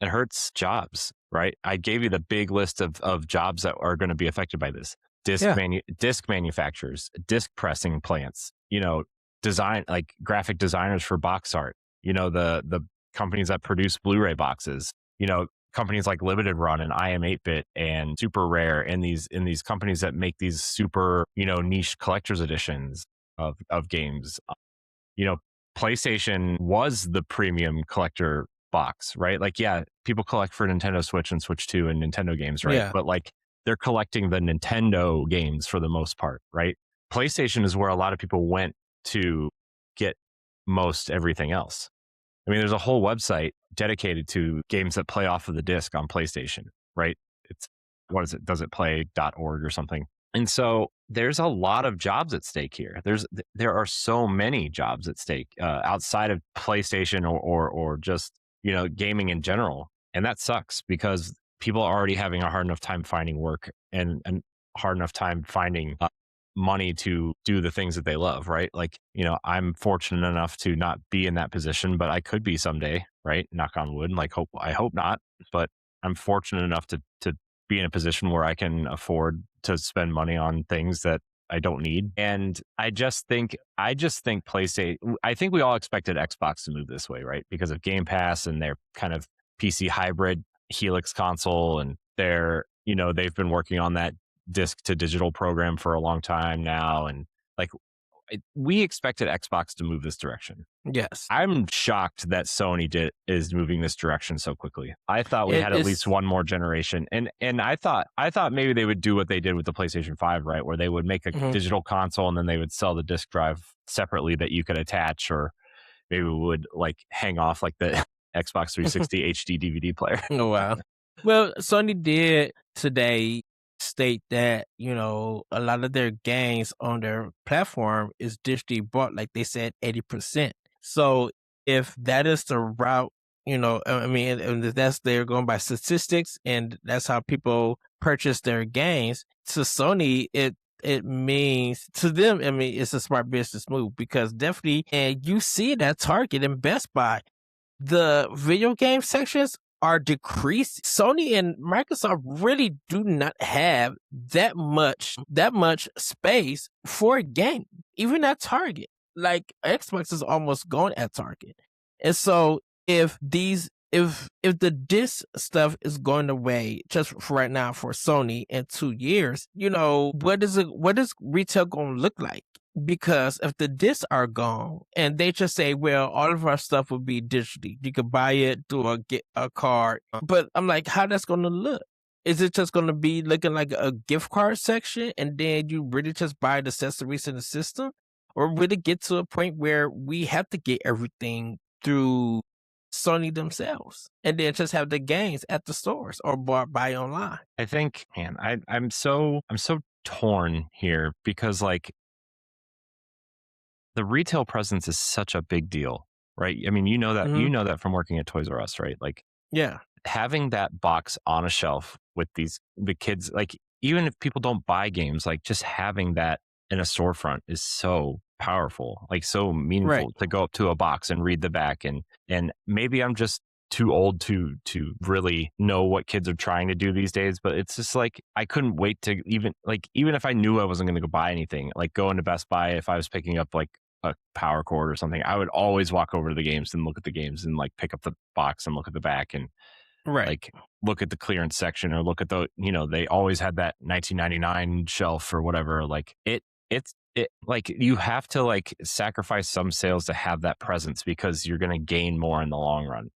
it hurts jobs, right? I gave you the big list of jobs that are going to be affected by this. Yeah. Disc manufacturers, disc pressing plants, design, like graphic designers for box art, the companies that produce Blu-ray boxes, companies like Limited Run and IM 8-bit and Super Rare, and these companies that make these super, niche collector's editions of games. You know, PlayStation was the premium collector box, right? Like, yeah, people collect for Nintendo Switch and Switch 2 and Nintendo games, right? Yeah. But like, they're collecting the Nintendo games for the most part, right? PlayStation is where a lot of people went to get most everything else. I mean, there's a whole website dedicated to games that play off of the disc on PlayStation, right? It's, what is it? Does it play.org or something? And so there's a lot of jobs at stake here. There are so many jobs at stake outside of PlayStation or just, gaming in general. And that sucks because people are already having a hard enough time finding work and hard enough time finding money to do the things that they love, right? Like, I'm fortunate enough to not be in that position, but I could be someday, right? Knock on wood. Like, I hope not, but I'm fortunate enough to be in a position where I can afford to spend money on things that I don't need. And I just think PlayStation, I think we all expected Xbox to move this way, right? Because of Game Pass and their kind of PC hybrid Helix console, and they've been working on that disc to digital program for a long time now. And like, we expected Xbox to move this direction. Yes. I'm shocked that Sony is moving this direction so quickly. I thought we had at least It's one more generation, and I thought maybe they would do what they did with the PlayStation 5, right, where they would make a mhm. digital console and then they would sell the disc drive separately that you could attach, or maybe we would like hang off like the Xbox 360 HD DVD player. Oh, wow. Well, Sony did today state that, a lot of their games on their platform is digitally bought, like they said, 80%. So if that is the route, I mean, and if that's they're going by statistics and that's how people purchase their games, to Sony, it means to them, I mean, it's a smart business move because definitely, and you see it at Target and Best Buy, the video game sections are decreased. Sony and Microsoft really do not have that much space for a game, even at Target. Like Xbox is almost gone at Target. And so if the disc stuff is going away just for right now for Sony in 2 years, what is retail going to look like? Because if the discs are gone and they just say, well, all of our stuff will be digitally, you could buy it through get a card. But I'm like, how that's going to look? Is it just going to be looking like a gift card section and then you really just buy the accessories in the system? Or will it get to a point where we have to get everything through Sony themselves and then just have the games at the stores or buy online? I think, man, I'm so torn here because like, the retail presence is such a big deal, right? I mean, Mhm. that from working at Toys R Us, right? Like, Yeah. having that box on a shelf with the kids, like, even if people don't buy games, like just having that in a storefront is so powerful, like so Right. meaningful to go up to a box and read the back. And maybe I'm just too old to really know what kids are trying to do these days, but it's just like, I couldn't wait to even if I knew I wasn't going to go buy anything, like go into Best Buy, if I was picking up like a power cord or something, I would always walk over to the games and look at the games and like pick up the box and look at the back and Right. like look at the clearance section or look at they always had that 1999 shelf or whatever. Like it's like, you have to like sacrifice some sales to have that presence because you're going to gain more in the long run.